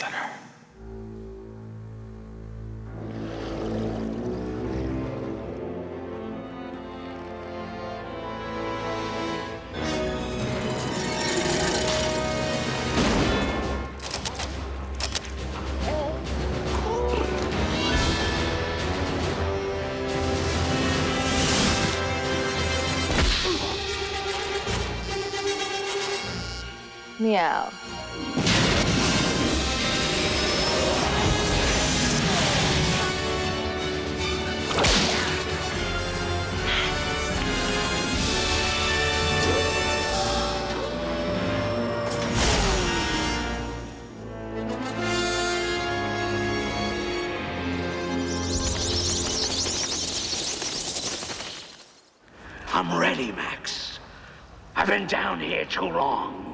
center. Meow. I'm ready, Max. I've been down here too long.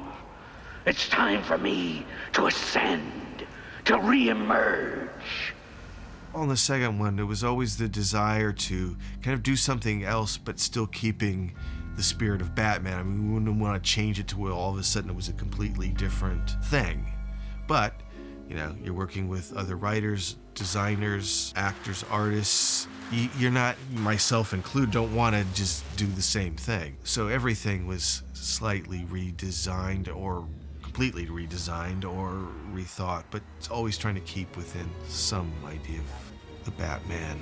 It's time for me to ascend, to reemerge. On the second one, there was always the desire to kind of do something else, but still keeping the spirit of Batman. I mean, we wouldn't want to change it to where all of a sudden it was a completely different thing. But, you know, you're working with other writers, designers, actors, artists. You're not, myself included, don't want to just do the same thing. So everything was slightly redesigned or completely redesigned or rethought, but it's always trying to keep within some idea of the Batman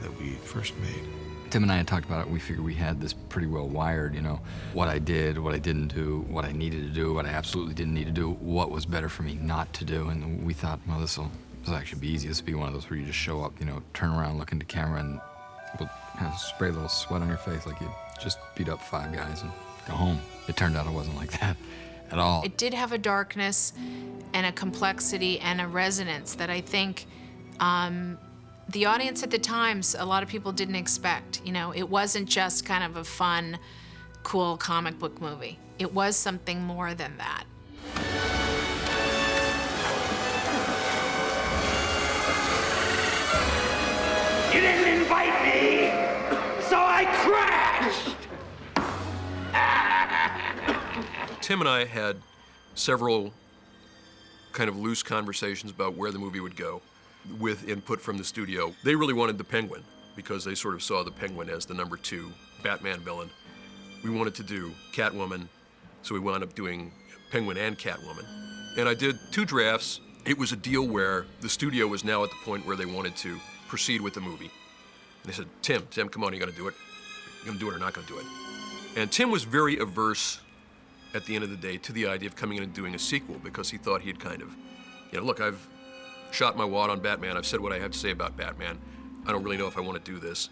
that we first made. Tim and I had talked about it. We figured we had this pretty well wired, you know, what I did, what I didn't do, what I needed to do, what I absolutely didn't need to do, what was better for me not to do. And we thought, well, this will actually be easy. This will be one of those where you just show up, you know, turn around, look into camera, and we'll kind of spray a little sweat on your face like you just beat up 5 guys and go home. It turned out it wasn't like that at all. It did have a darkness and a complexity and a resonance that I think the audience at the times, a lot of people didn't expect. You know, it wasn't just kind of a fun, cool comic book movie. It was something more than that. You didn't invite me, so I crashed! Tim and I had several kind of loose conversations about where the movie would go with input from the studio. They really wanted the Penguin because they sort of saw the Penguin as the number 2 Batman villain. We wanted to do Catwoman, so we wound up doing Penguin and Catwoman. And I did 2 drafts. It was a deal where the studio was now at the point where they wanted to proceed with the movie. And they said, Tim, come on, you gotta do it. You're gonna do it or not gonna do it. And Tim was very averse at the end of the day to the idea of coming in and doing a sequel because he thought he'd kind of, you know, look, I've shot my wad on Batman. I've said what I have to say about Batman. I don't really know if I want to do this.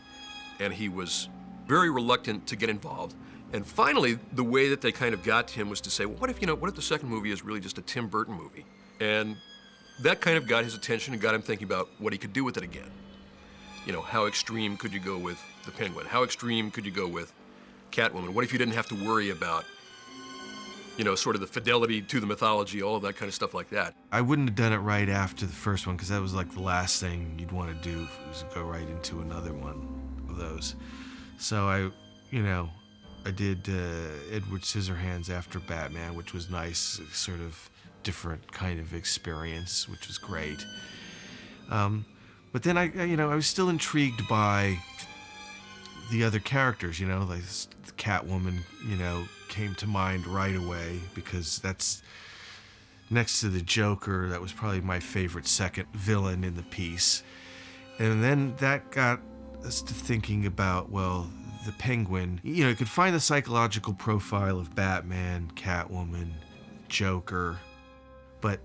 And he was very reluctant to get involved. And finally, the way that they kind of got to him was to say, well, what if the second movie is really just a Tim Burton movie? And that kind of got his attention and got him thinking about what he could do with it again. You know, how extreme could you go with the Penguin? How extreme could you go with Catwoman? What if you didn't have to worry about, you know, sort of the fidelity to the mythology, all of that kind of stuff like that? I wouldn't have done it right after the first one because that was like the last thing you'd want to do was go right into another one of those. So I did Edward Scissorhands after Batman, which was nice, sort of different kind of experience, which was great. But then I was still intrigued by the other characters, you know, like the Catwoman, you know, came to mind right away because that's next to the Joker. That was probably my favorite second villain in the piece. And then that got us to thinking about, well, the Penguin. You know, you could find the psychological profile of Batman, Catwoman, Joker, but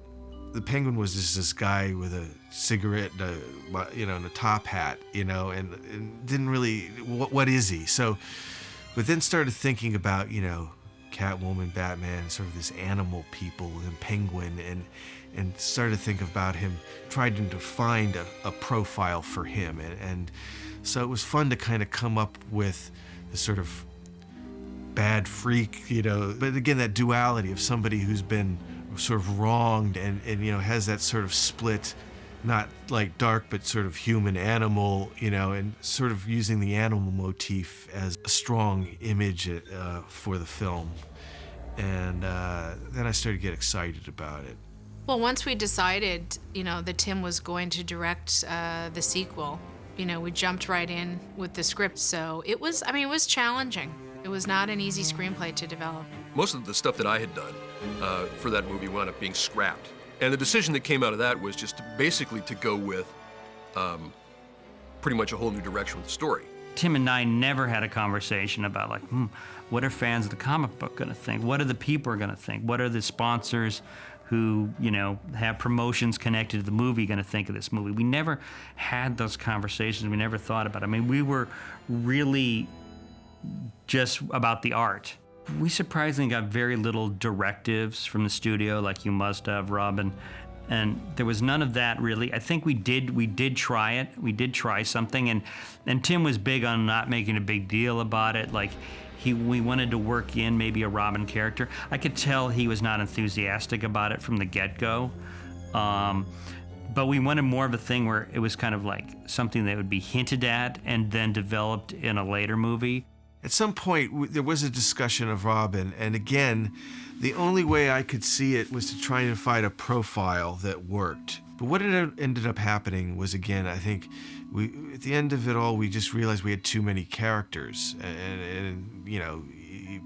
the Penguin was just this guy with a cigarette and a top hat, you know, and didn't really, what is he? So, but then started thinking about, you know, Catwoman, Batman, sort of this animal people, and Penguin, and started to think about him, tried to find a profile for him. And so it was fun to kind of come up with this sort of bad freak, you know, but again, that duality of somebody who's been sort of wronged and you know, has that sort of split, not like dark, but sort of human animal, you know, and sort of using the animal motif as a strong image for the film. And then I started to get excited about it. Well, once we decided, that Tim was going to direct the sequel, we jumped right in with the script. So it was challenging. It was not an easy screenplay to develop. Most of the stuff that I had done for that movie wound up being scrapped. And the decision that came out of that was just basically to go with pretty much a whole new direction with the story. Tim and I never had a conversation about like, what are fans of the comic book going to think? What are the people going to think? What are the sponsors who, have promotions connected to the movie going to think of this movie? We never had those conversations. We never thought about it. I mean, we were really just about the art. We surprisingly got very little directives from the studio, like you must have, Robin. And there was none of that really. I think we did try it. We did try something, and Tim was big on not making a big deal about it. Like we wanted to work in maybe a Robin character. I could tell he was not enthusiastic about it from the get-go. But we wanted more of a thing where it was kind of like something that would be hinted at and then developed in a later movie. At some point, there was a discussion of Robin, and again, the only way I could see it was to try and find a profile that worked. But what ended up happening was, again, I think at the end of it all, we just realized we had too many characters, and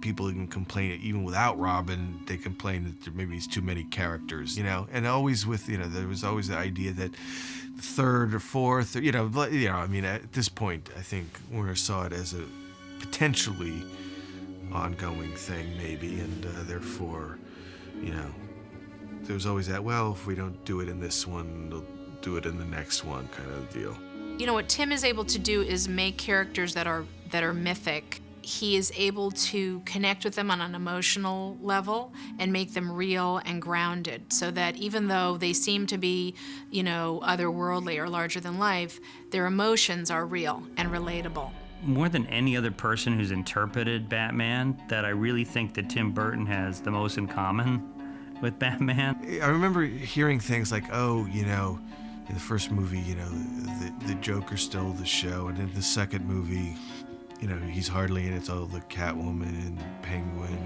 people even complain, even without Robin, they complain that there maybe is too many characters, and always with, there was always the idea that the third or fourth, at this point, I think Warner saw it as a potentially ongoing thing maybe, and therefore, there was always that, well, if we don't do it in this one, they'll do it in the next one kind of deal. What Tim is able to do is make characters that are mythic. He is able to connect with them on an emotional level and make them real and grounded, so that even though they seem to be, otherworldly or larger than life, their emotions are real and relatable. More than any other person who's interpreted Batman, that I really think that Tim Burton has the most in common with Batman. I remember hearing things like, in the first movie, the Joker stole the show, and in the second movie, he's hardly in it. It's all the Catwoman and Penguin,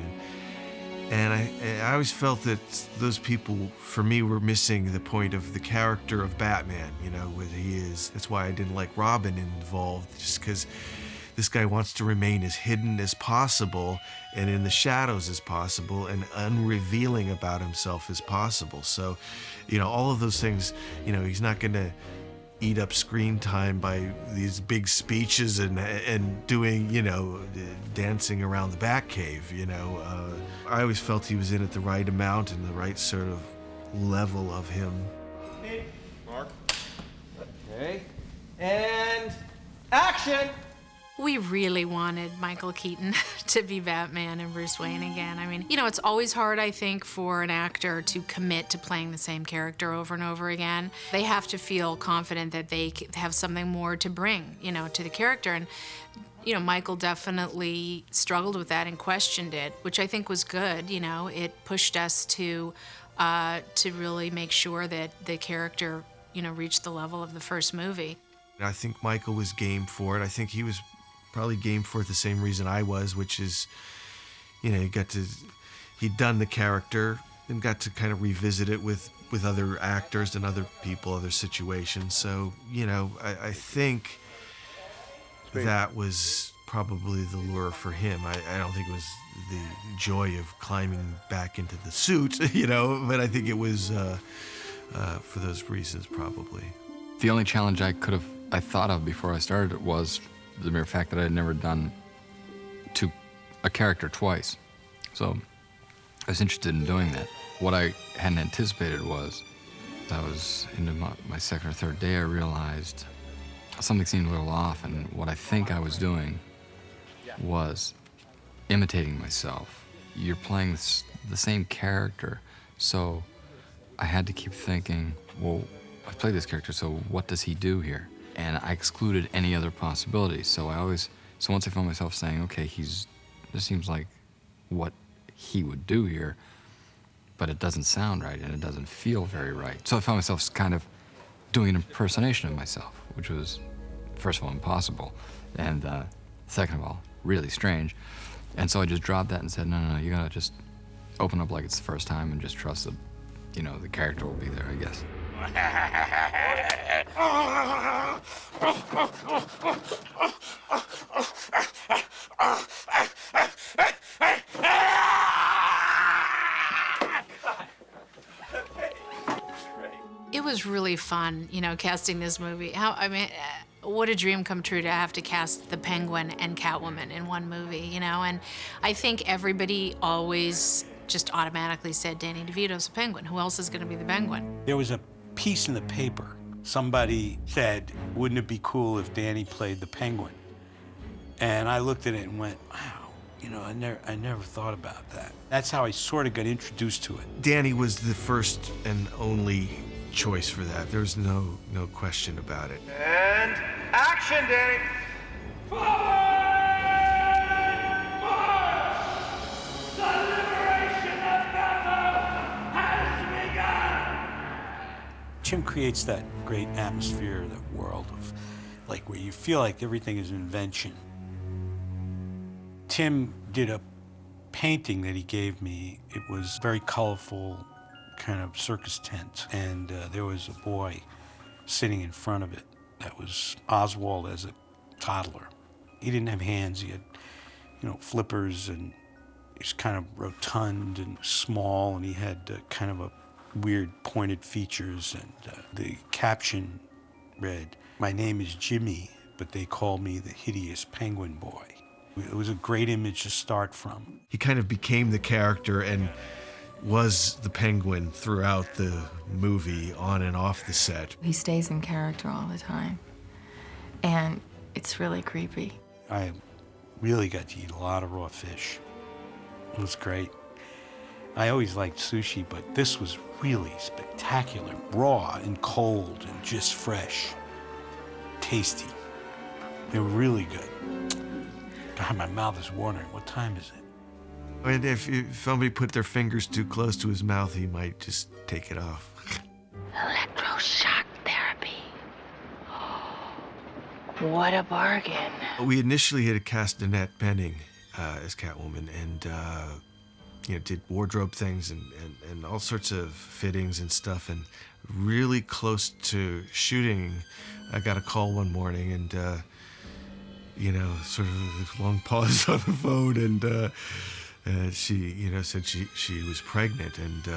and I always felt that those people, for me, were missing the point of the character of Batman, what he is. That's why I didn't like Robin involved, just because this guy wants to remain as hidden as possible and in the shadows as possible and unrevealing about himself as possible. So, all of those things, he's not going to eat up screen time by these big speeches and doing, dancing around the Batcave, I always felt he was in at the right amount and the right sort of level of him. Mark. Okay. And action! We really wanted Michael Keaton to be Batman and Bruce Wayne again. I mean, it's always hard, I think, for an actor to commit to playing the same character over and over again. They have to feel confident that they have something more to bring, to the character. And, Michael definitely struggled with that and questioned it, which I think was good. It pushed us to really make sure that the character, reached the level of the first movie. I think Michael was game for it. I think he was probably game for it the same reason I was, which is, he'd done the character and got to kind of revisit it with other actors and other people, other situations. So, I think that was probably the lure for him. I don't think it was the joy of climbing back into the suit, but I think it was for those reasons probably. The only challenge I thought of before I started it was the mere fact that I had never done to a character twice. So I was interested in doing that. What I hadn't anticipated was, I was into my second or third day, I realized something seemed a little off, and what I think I was doing was imitating myself. You're playing the same character, so I had to keep thinking, well, I played this character, so what does he do here? And I excluded any other possibilities. So once I found myself saying, okay, this seems like what he would do here, but it doesn't sound right and it doesn't feel very right. So I found myself kind of doing an impersonation of myself, which was, first of all, impossible, and second of all, really strange. And so I just dropped that and said, no, you gotta just open up like it's the first time and just trust that you know, the character will be there, I guess. It was really fun, you know, casting this movie. What a dream come true to have to cast the Penguin and Catwoman in one movie, you know? And I think everybody always just automatically said Danny DeVito's the Penguin. Who else is going to be the Penguin? There was a piece in the paper. Somebody said, wouldn't it be cool if Danny played the Penguin? And I looked at it and went, wow, you know, I never thought about that. That's how I sort of got introduced to it. Danny was the first and only choice for that. There was no question about it. And action, Danny! Tim creates that great atmosphere, that world of, like, where you feel like everything is an invention. Tim did a painting that he gave me. It was very colorful, kind of circus tent, and there was a boy sitting in front of it. That was Oswald as a toddler. He didn't have hands. He had, you know, flippers, and he was kind of rotund and small, and he had kind of a weird pointed features, and the caption read, "My name is Jimmy, but they call me the hideous penguin boy." It was a great image to start from. He kind of became the character and was the Penguin throughout the movie, on and off the set. He stays in character all the time, and it's really creepy. I really got to eat a lot of raw fish. It was great. I always liked sushi, but this was really spectacular. Raw and cold and just fresh. Tasty. They were really good. God, my mouth is watering. What time is it? And if somebody put their fingers too close to his mouth, he might just take it off. Electroshock therapy. What a bargain. We initially had cast Annette Bening as Catwoman, and you know, did wardrobe things and all sorts of fittings and stuff. And really close to shooting, I got a call one morning, and you know, sort of a long pause on the phone, and she, you know, said she was pregnant, and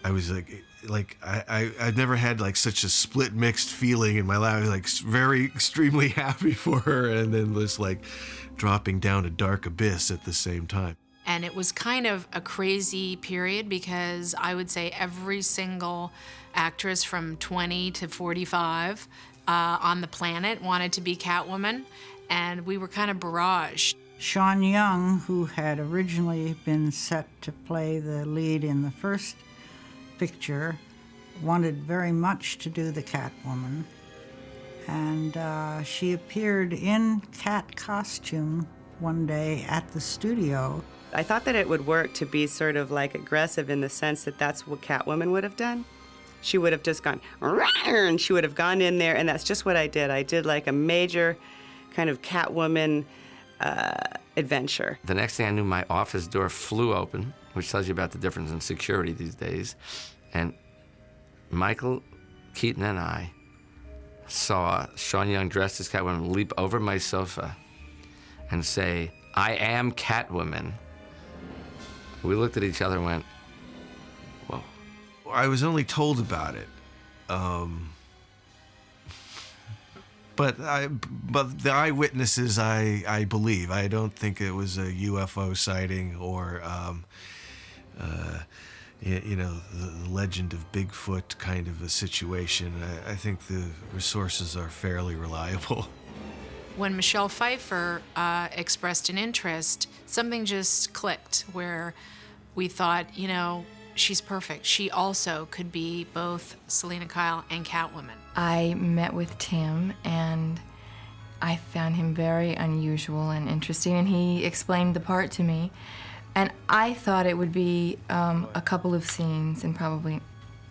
I was like I'd never had like such a split mixed feeling in my life. I was like very extremely happy for her, and then just like dropping down a dark abyss at the same time. And it was kind of a crazy period because I would say every single actress from 20 to 45 on the planet wanted to be Catwoman, and we were kind of barraged. Sean Young, who had originally been set to play the lead in the first picture, wanted very much to do the Catwoman. And she appeared in cat costume one day at the studio. I thought that it would work to be sort of like aggressive in the sense that that's what Catwoman would have done. She would have just gone, "Rawr," and she would have gone in there, and that's just what I did. I did like a major kind of Catwoman adventure. The next thing I knew, my office door flew open, which tells you about the difference in security these days. And Michael, Keaton, and I saw Sean Young dressed as Catwoman leap over my sofa and say, "I am Catwoman." We looked at each other and went, whoa. I was only told about it. But the eyewitnesses, I believe. I don't think it was a UFO sighting or, you know, the legend of Bigfoot kind of a situation. I think the resources are fairly reliable. When Michelle Pfeiffer expressed an interest, something just clicked where we thought, you know, she's perfect. She also could be both Selena Kyle and Catwoman. I met with Tim, and I found him very unusual and interesting, and he explained the part to me. And I thought it would be a couple of scenes and probably,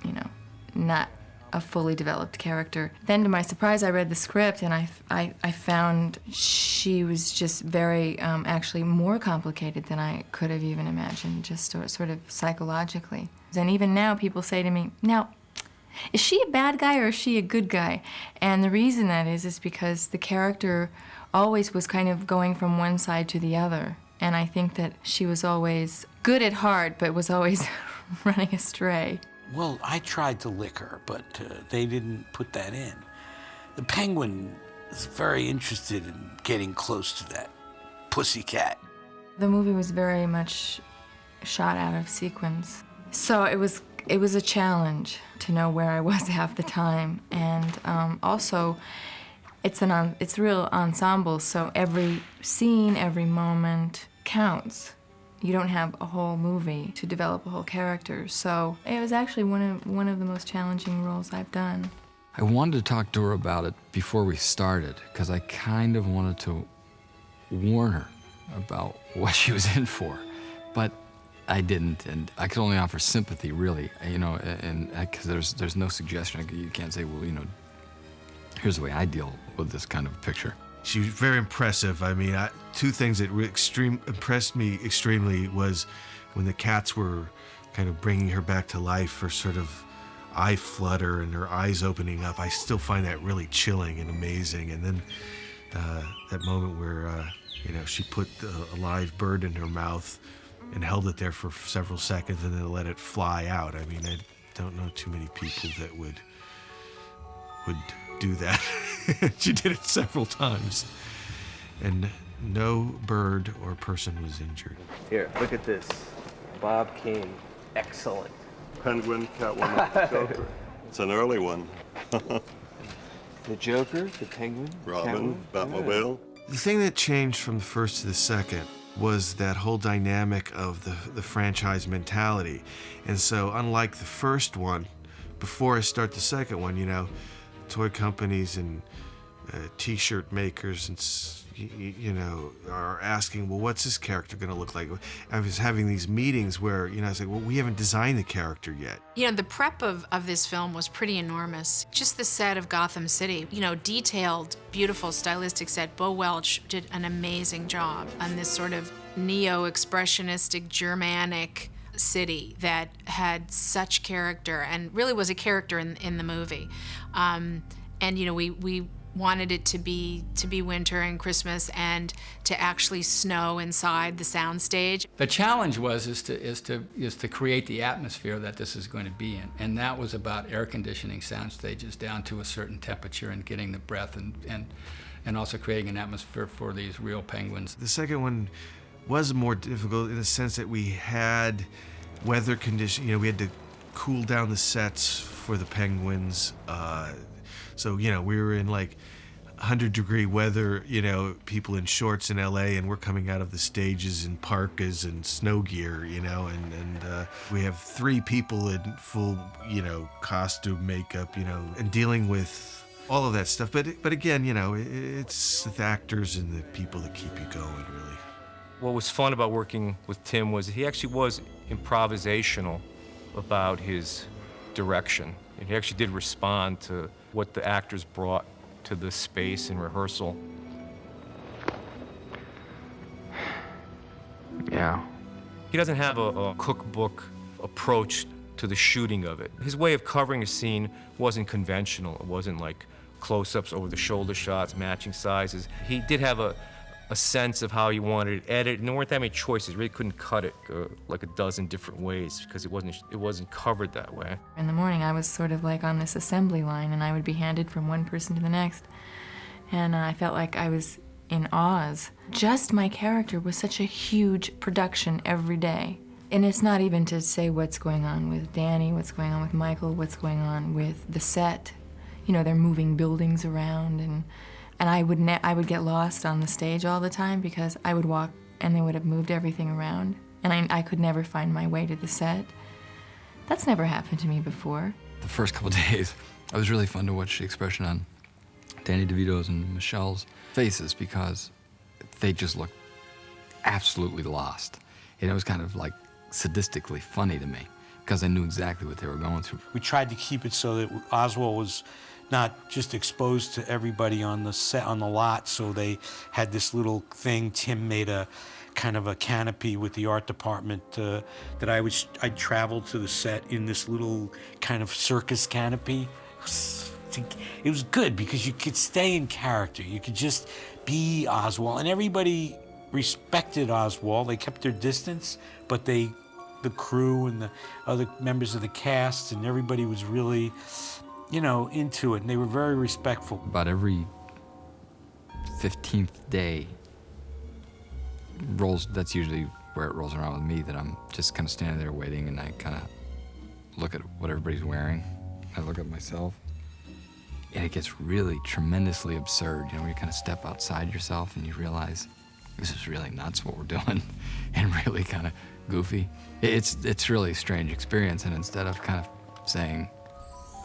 you know, not a fully developed character. Then to my surprise, I read the script and I found she was just very, actually more complicated than I could have even imagined, just sort of psychologically. And even now people say to me, now, is she a bad guy or is she a good guy? And the reason that is because the character always was kind of going from one side to the other. And I think that she was always good at heart, but was always running astray. Well, I tried to lick her, but they didn't put that in. The Penguin is very interested in getting close to that pussycat. The movie was very much shot out of sequence. So it was a challenge to know where I was half the time. And also, it's real ensemble, so every scene, every moment counts. You don't have a whole movie to develop a whole character, so it was actually one of the most challenging roles I've done. I wanted to talk to her about it before we started, because I kind of wanted to warn her about what she was in for, but I didn't, and I could only offer sympathy, really, you know, and because there's no suggestion. You can't say, well, you know, here's the way I deal with this kind of picture. She was very impressive. I mean, two things that impressed me extremely was when the cats were kind of bringing her back to life for sort of eye flutter and her eyes opening up. I still find that really chilling and amazing. And then that moment where, you know, she put a live bird in her mouth and held it there for several seconds and then let it fly out. I mean, I don't know too many people that would do that. She did it several times. And no bird or person was injured. Here, look at this. Bob Kane. Excellent. Penguin, Catwoman, Joker. It's an early one. The Joker, the Penguin, Robin, Batmobile. The thing that changed from the first to the second was that whole dynamic of the franchise mentality. And so unlike the first one, before I start the second one, you know, toy companies and t-shirt makers and you know are asking, well, what's this character going to look like? I was having these meetings where, you know, I was like, well, we haven't designed the character yet. You know, the prep of this film was pretty enormous. Just the set of Gotham City, you know, detailed, beautiful, stylistic set. Bo Welch did an amazing job on this sort of neo-expressionistic, Germanic city that had such character and really was a character in the movie. And you know, we wanted it to be winter and Christmas and to actually snow inside the soundstage. The challenge is to create the atmosphere that this is going to be in, and that was about air conditioning sound stages down to a certain temperature and getting the breath and also creating an atmosphere for these real penguins. The second one was more difficult in the sense that we had weather conditions. You know, we had to cool down the sets for the penguins. So, you know, we were in like 100-degree weather, you know, people in shorts in LA, and we're coming out of the stages in parkas and snow gear, you know, and we have 3 people in full, you know, costume, makeup, you know, and dealing with all of that stuff. But again, you know, it's the actors and the people that keep you going, really. What was fun about working with Tim was he actually was improvisational about his direction. And he actually did respond to what the actors brought to the space in rehearsal. Yeah. He doesn't have a cookbook approach to the shooting of it. His way of covering a scene wasn't conventional. It wasn't like close-ups over the shoulder shots, matching sizes. He did have a sense of how he wanted it edited, and there weren't that many choices. You really couldn't cut it like a dozen different ways because it wasn't covered that way. In the morning, I was sort of like on this assembly line, and I would be handed from one person to the next, and I felt like I was in Oz. Just my character was such a huge production every day. And it's not even to say what's going on with Danny, what's going on with Michael, what's going on with the set. You know, they're moving buildings around, and I would get lost on the stage all the time because I would walk and they would have moved everything around, and I could never find my way to the set. That's never happened to me before. The first couple days, it was really fun to watch the expression on Danny DeVito's and Michelle's faces because they just looked absolutely lost. And it was kind of like sadistically funny to me because I knew exactly what they were going through. We tried to keep it so that Oswald was not just exposed to everybody on the set, on the lot, so they had this little thing. Tim made a kind of a canopy with the art department that I'd travel to the set in this little kind of circus canopy. It was good because you could stay in character. You could just be Oswald, and everybody respected Oswald. They kept their distance, but the crew and the other members of the cast and everybody was really, you know, into it, and they were very respectful. About every 15th day that's usually where it rolls around with me, that I'm just kind of standing there waiting, and I kind of look at what everybody's wearing. I look at myself, and it gets really tremendously absurd. You know, where you kind of step outside yourself and you realize this is really nuts what we're doing, and really kind of goofy. It's really a strange experience, and instead of kind of saying,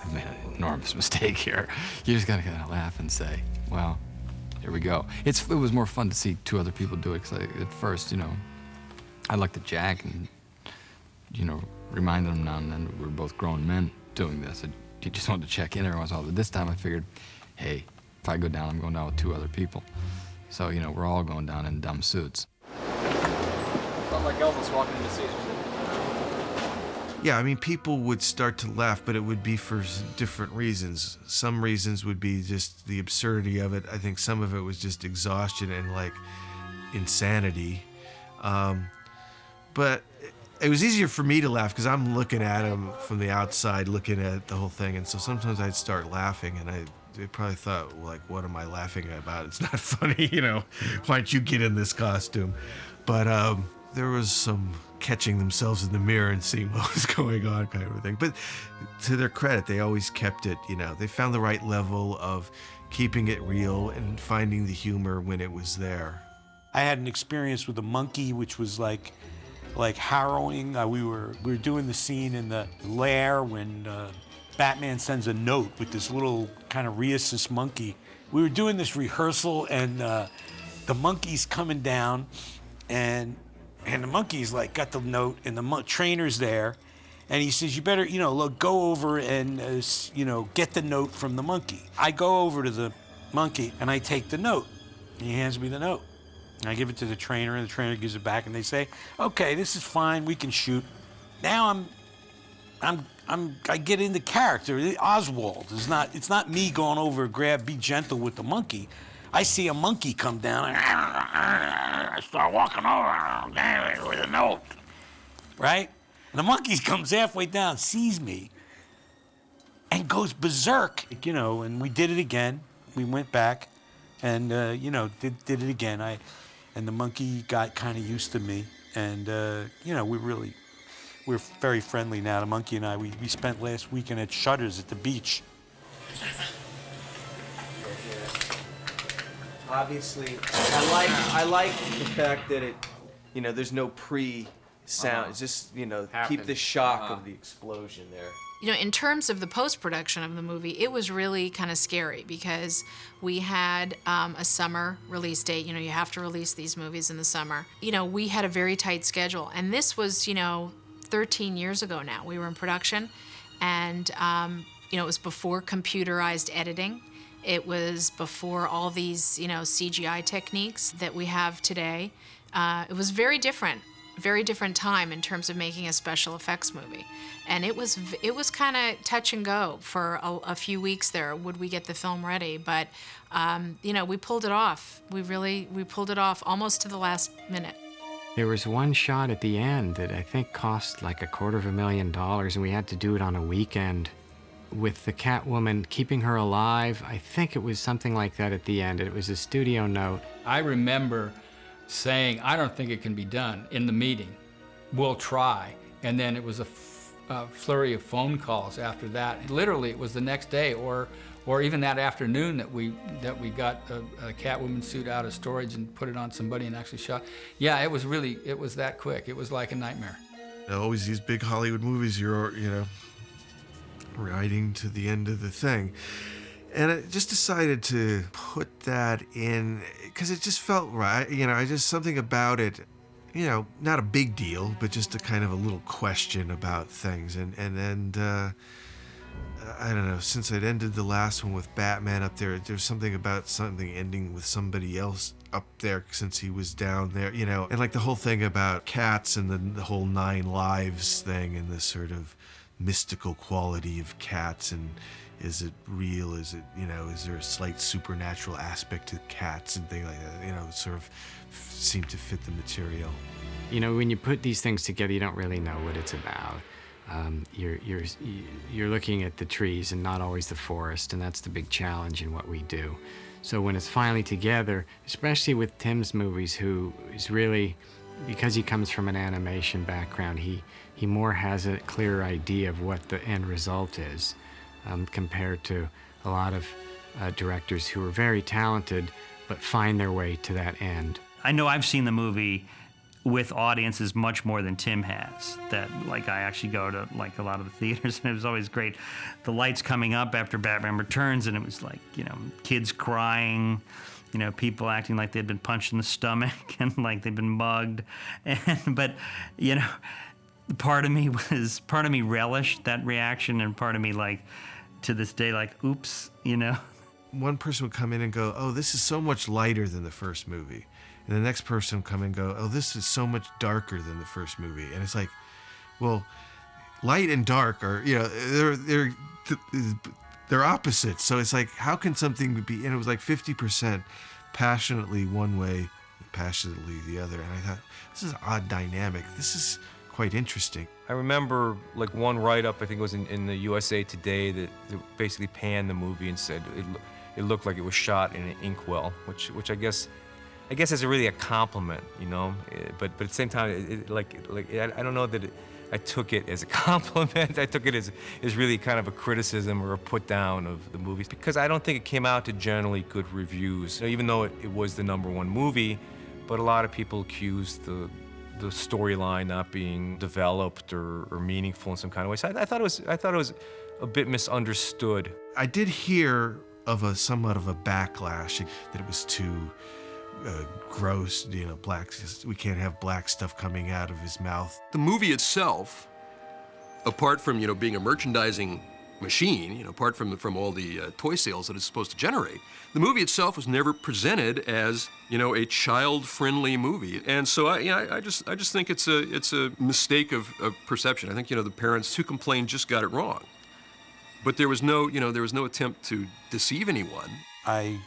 I've made an enormous mistake here, you just gotta kind of laugh and say, well, here we go. It was more fun to see two other people do it, because at first, you know, I looked at Jack and, you know, reminded him now and then we were both grown men doing this. I just wanted to check in every once in a while, but this time I figured, hey, if I go down, I'm going down with two other people. So, you know, we're all going down in dumb suits. Felt like Elvis walking into Caesar's. Yeah, I mean, people would start to laugh, but it would be for different reasons. Some reasons would be just the absurdity of it. I think some of it was just exhaustion and, like, insanity. But it was easier for me to laugh because I'm looking at him from the outside, looking at the whole thing. And so sometimes I'd start laughing, and they probably thought, like, what am I laughing about? It's not funny, you know. Why don't you get in this costume? But there was some catching themselves in the mirror and seeing what was going on kind of a thing. But to their credit, they always kept it, you know, they found the right level of keeping it real and finding the humor when it was there. I had an experience with a monkey, which was like harrowing. We were doing the scene in the lair when Batman sends a note with this little kind of rhesus monkey. We were doing this rehearsal, and the monkey's coming down, and the monkey's like got the note, and the trainer's there, and he says, you better, you know, look, go over and, you know, get the note from the monkey. I go over to the monkey, and I take the note, and he hands me the note. And I give it to the trainer, and the trainer gives it back, and they say, okay, this is fine, we can shoot. Now I get into character. Oswald is not, it's not me going over, be gentle with the monkey. I see a monkey come down, and I start walking over with a note, right? And the monkey comes halfway down, sees me, and goes berserk. You know, and we did it again. We went back, and you know, did it again. And the monkey got kind of used to me, and you know, we're very friendly now. The monkey and I, we spent last weekend at Shutters at the beach. Obviously, I like the fact that it, you know, there's no pre-sound. It's just, you know, keep the shock of the explosion there. You know, in terms of the post-production of the movie, it was really kind of scary because we had a summer release date. You know, you have to release these movies in the summer. You know, we had a very tight schedule, and this was, you know, 13 years ago now. We were in production, and you know, it was before computerized editing. It was before all these, you know, CGI techniques that we have today. It was very different time in terms of making a special effects movie. And it was kind of touch and go for a few weeks there. Would we get the film ready? But, you know, we pulled it off. We pulled it off almost to the last minute. There was one shot at the end that I think cost like $250,000, and we had to do it on a weekend with the Catwoman, keeping her alive. I think it was something like that at the end. It was a studio note. I remember saying, I don't think it can be done in the meeting. We'll try. And then it was a flurry of phone calls after that. Literally, it was the next day or even that afternoon that we got a Catwoman suit out of storage and put it on somebody and actually shot. Yeah, it was that quick. It was like a nightmare. Always these big Hollywood movies, you're, you know, riding to the end of the thing. And I just decided to put that in because it just felt right. You know, something about it you know, not a big deal, but just a kind of a little question about things. And I don't know, since I'd ended the last one with Batman up there's something about something ending with somebody else up there since he was down there, you know, and like the whole thing about cats and the whole 9 lives thing and this sort of mystical quality of cats, and is it real, is it, you know, is there a slight supernatural aspect to cats and things like that, you know, sort of seem to fit the material. You know, when you put these things together, you don't really know what it's about. You're looking at the trees and not always the forest, and that's the big challenge in what we do. So when it's finally together, especially with Tim's movies, who is really, because he comes from an animation background, he more has a clearer idea of what the end result is, compared to a lot of directors who are very talented but find their way to that end. I know I've seen the movie with audiences much more than Tim has. That, like, I actually go to like a lot of the theaters, and it was always great. The lights coming up after Batman Returns, and it was like, you know, kids crying, you know, people acting like they'd been punched in the stomach and like they'd been mugged. But, you know, part of me relished that reaction, and part of me, like, to this day, like, oops, you know. One person would come in and go, oh, this is so much lighter than the first movie. And the next person would come and go, oh, this is so much darker than the first movie. And it's like, well, light and dark are, you know, they're opposites. So it's like, how can something be, and it was like 50% passionately one way, passionately the other. And I thought, this is an odd dynamic. This is quite interesting. I remember like one write-up, I think it was in the USA Today, that basically panned the movie and said it looked like it was shot in an inkwell, which I guess is really a compliment, you know. But at the same time, I don't know that I took it as a compliment. I took it as really kind of a criticism or a put down of the movies, because I don't think it came out to generally good reviews. You know, even though it was the #1 movie, but a lot of people accused the storyline not being developed or meaningful in some kind of way. So I thought it was a bit misunderstood. I did hear of somewhat of a backlash, that it was too gross, you know, we can't have black stuff coming out of his mouth. The movie itself, apart from, you know, being a merchandising machine, you know, apart from all the toy sales that it's supposed to generate, the movie itself was never presented as, you know, a child-friendly movie. And so I just think it's a mistake of perception. I think, you know, the parents who complained just got it wrong. But there was no attempt to deceive anyone. I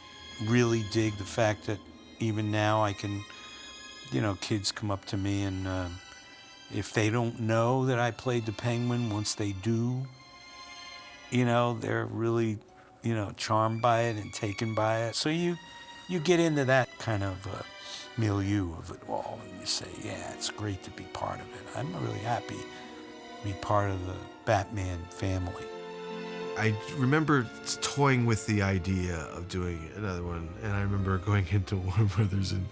really dig the fact that even now I can, you know, kids come up to me, and if they don't know that I played the Penguin, once they do, you know, they're really, you know, charmed by it and taken by it. So you get into that kind of milieu of it all, and you say, yeah, it's great to be part of it. I'm really happy to be part of the Batman family. I remember toying with the idea of doing another one, and I remember going into Warner Brothers and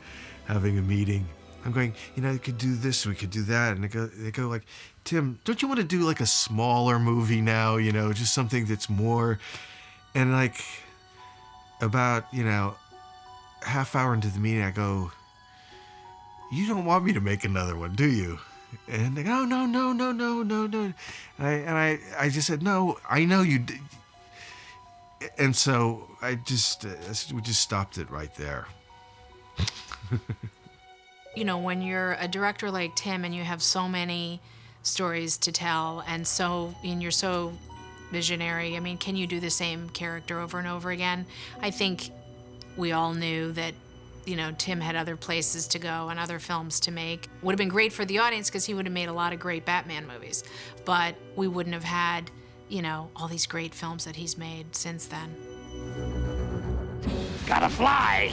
having a meeting. I'm going, you know, we could do this, we could do that, and they go like, Tim, don't you want to do like a smaller movie now, you know, just something that's more, and like about, you know, half hour into the meeting, I go, you don't want me to make another one, do you? And they go, no. And I just said, no, I know you did. And so we just stopped it right there. You know, when you're a director like Tim and you have so many stories to tell, and you're so visionary, I mean, can you do the same character over and over again? I think we all knew that, you know, Tim had other places to go and other films to make. Would have been great for the audience because he would have made a lot of great Batman movies, but we wouldn't have had, you know, all these great films that he's made since then. Gotta fly!